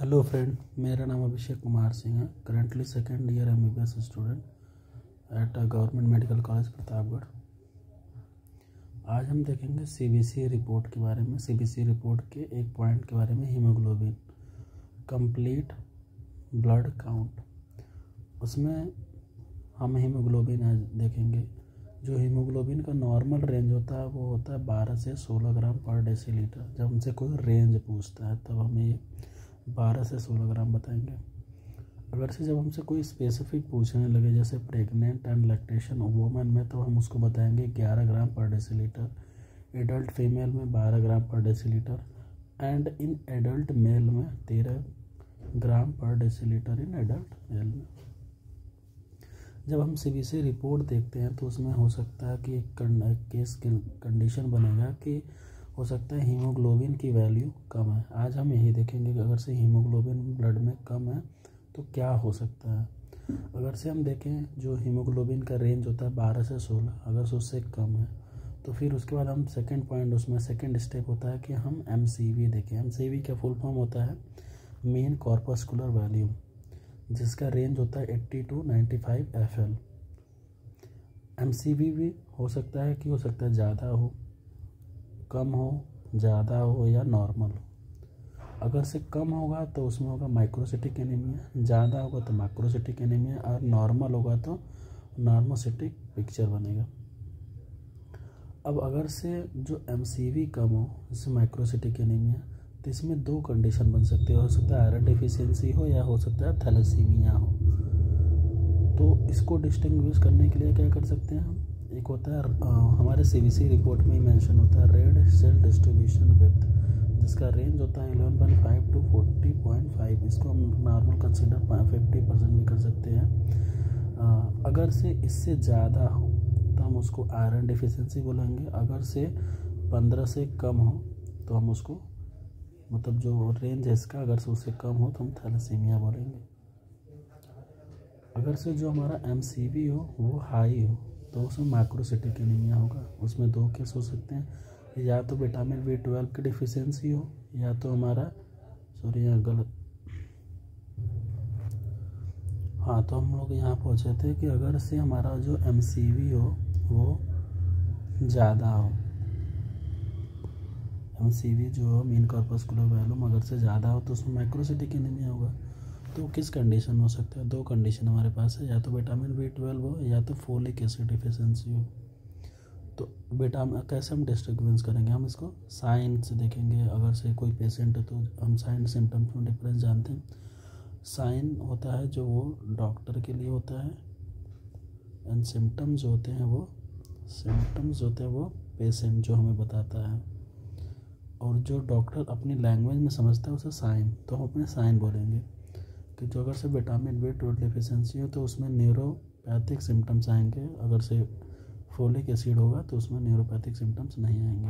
Hello friend, मेरा नाम अभिषेक कुमार सिंह है। Currently second year MBBS student at government medical college Pratapgarh. आज हम देखेंगे CBC रिपोर्ट के बारे में। CBC रिपोर्ट के एक पॉइंट के बारे में, हीमोग्लोबिन कंप्लीट ब्लड काउंट। उसमें हम हीमोग्लोबिन आज देखेंगे। जो हीमोग्लोबिन का नॉर्मल रेंज होता है वो होता है 12 से 16 ग्राम पर डेसीलीटर। जब हमसे कोई रेंज पूछता है तब हमें ये 12 से 16 ग्राम बताएंगे। अगर से जब हमसे कोई स्पेसिफिक पूछने लगे, जैसे प्रेग्नेंट एंड लैक्टेशन वुमेन में, तो हम उसको बताएंगे 11 ग्राम पर डेसीलीटर। एडल्ट फीमेल में 12 ग्राम पर decilitre and in adult mail में 13 ग्राम पर डेसीलीटर इन एडल्ट मेल में। जब हम CBC रिपोर्ट देखते हैं तो उसमें हो सकता है कि एक केस कंडीशन बनेगा कि हो सकता है हीमोग्लोबिन की वैल्यू कम है। आज हम यही देखेंगे कि अगर से हीमोग्लोबिन ब्लड में कम है तो क्या हो सकता है। अगर से हम देखें, जो हीमोग्लोबिन का रेंज होता है 12 से 16, अगर से उससे कम है तो फिर उसके बाद हम सेकंड पॉइंट, उसमें सेकंड स्टेप होता है कि हम MCV देखें। MCV का फुल फॉर्म होता है मीन कॉर्पस्कुलर वॉल्यूम, जिसका रेंज होता है 80 to 95 FL। MCV भी हो सकता है ज़्यादा हो, कम हो, ज़्यादा हो या नॉर्मल हो। अगर से कम होगा तो उसमें होगा माइक्रोसिटिक एनीमिया, ज़्यादा होगा तो मैक्रोसिटिक एनीमिया, और नॉर्मल होगा तो नॉर्मोसिटिक पिक्चर बनेगा। अब अगर से जो MCV कम हो, जैसे माइक्रोसिटिक एनीमिया, तो इसमें दो कंडीशन बन सकती है। हो सकता है आयरन डिफिशियंसी हो या हो सकता है थैलेसीमिया हो। तो इसको डिस्टिंग्विश करने के लिए क्या कर सकते हैं हम, एक होता है हमारे CBC रिपोर्ट में ही मेंशन होता है रेड सेल डिस्ट्रीब्यूशन विथ, जिसका रेंज होता है 11.5 to 40.5। इसको हम नॉर्मल कंसीडर 50% भी कर सकते हैं। अगर से इससे ज़्यादा हो तो हम उसको आयरन डिफिशियंसी बोलेंगे। अगर से 15 से कम हो तो हम उसको, मतलब जो रेंज है इसका, अगर से उससे कम हो तो हम थैलेसीमिया बोलेंगे। अगर से जो हमारा MCV हो वो हाई हो तो उसमें मैक्रोसिटिक एनीमिया होगा। उसमें दो केस हो सकते हैं, या तो विटामिन B12 की डिफिशियंसी हो, या तो हमारा तो हम लोग यहाँ पहुँचे थे कि अगर से हमारा जो MCV हो वो ज़्यादा हो, MCV जो हो मीन कॉर्पस्कुलर वॉल्यूम अगर से ज़्यादा हो तो उसमें मैक्रोसिटिक एनीमिया होगा। तो किस कंडीशन हो सकता है, दो कंडीशन हमारे पास है, या तो विटामिन B12 हो या तो फोलिक एसिड डिफिशियंसी हो। तो विटामिन कैसे हम डिस्टिंग्विश करेंगे, हम इसको साइन से देखेंगे। अगर से कोई पेशेंट है तो हम साइन सिम्टम्स में डिफरेंस जानते हैं। साइन होता है जो वो डॉक्टर के लिए होता है, एंड सिम्टम्स होते हैं वो पेशेंट जो हमें बताता है। और जो डॉक्टर अपनी लैंग्वेज में समझता है उसे साइन, तो हम अपने साइन बोलेंगे। कि जो अगर से विटामिन B12 डिफिशियंसी हो तो उसमें न्यूरोपैथिक सिम्टम्स आएंगे। अगर से फोलिक एसिड होगा तो उसमें न्यूरोपैथिक सिम्टम्स नहीं आएंगे।